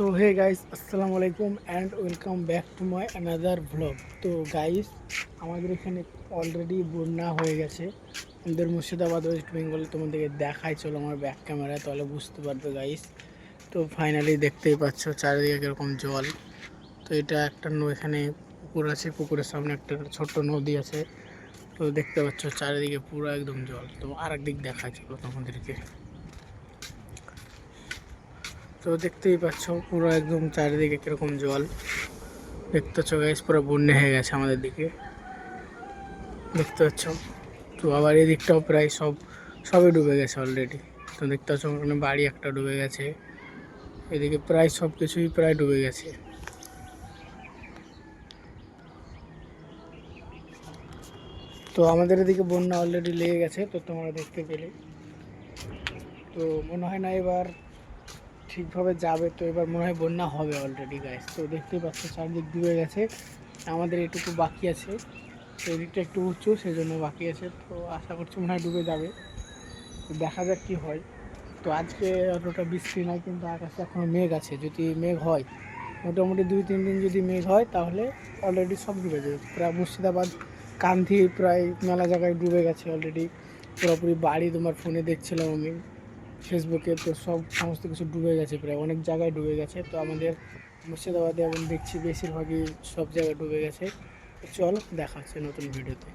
So hey guys, আসসালামু আলাইকুম and welcome back to my another vlog. তো guys, আমাদের এখানে অলরেডি বন্যা হয়ে গেছে আমাদের মুর্শিদাবাদ ওয়েস্ট বেঙ্গলে। তোমাদেরকে দেখাই, চলো আমার ব্যাক ক্যামেরায়, তাহলে বুঝতে পারবে গাইস। তো ফাইনালি দেখতেই পাচ্ছ চারিদিকে কীরকম জল। তো এটা একটা এখানে পুকুর আছে, পুকুরের সামনে একটা ছোট্ট নদী আছে। তো দেখতে পাচ্ছ চারিদিকে পুরো একদম জল। তো আর একদিক দেখাই চলো তোমাদেরকে। তো দেখতেই পাচ্ছ পুরো একদম চারিদিকে কিরকম জল। দেখতে পাচ্ছ গাইস, পুরো বন্যা হয়ে গেছে আমাদের দিকে, দেখতে পাচ্ছ। তো আবার এদিকটাও প্রায় সবই ডুবে গেছে অলরেডি। তো দেখতে পাচ্ছ ওখানে বাড়ি একটা ডুবে গেছে, এদিকে প্রায় সব কিছুই প্রায় ডুবে গেছে। তো আমাদের এদিকে বন্যা অলরেডি লেগে গেছে, তো তোমরা দেখতে পেলে। তো মনে হয় না এবার ঠিকভাবে যাবে, তো এবার মনে হয় বন্যা হবে অলরেডি গাইস। তো দেখতেই পাচ্ছ চারদিক ডুবে গেছে, আমাদের এটুকু বাকি আছে। তো এদিকটা একটু উঁচু, সেই জন্য বাকি আছে। তো আশা করছি মনে হয় ডুবে যাবে, তো দেখা যাক কী হয়। তো আজকে অতটা বৃষ্টি নাই, কিন্তু আকাশে এখনও মেঘ আছে। যদি মেঘ হয়, মোটামুটি 2-3 দিন যদি মেঘ হয়, তাহলে অলরেডি সব ডুবে যাবে। প্রায় মুর্শিদাবাদ কান্ধি প্রায় মেলা জায়গায় ডুবে গেছে অলরেডি, পুরোপুরি বাড়ি। তোমার ফোনে দেখছিলাম আমি, ফেসবুকে, তো সমস্ত কিছু ডুবে গেছে, প্রায় অনেক জায়গায় ডুবে গেছে। তো আমাদের মুর্শিদাবাদে এখন দেখছি বেশিরভাগই সব জায়গায় ডুবে গেছে। তো চলো, দেখা হচ্ছে নতুন ভিডিওতে।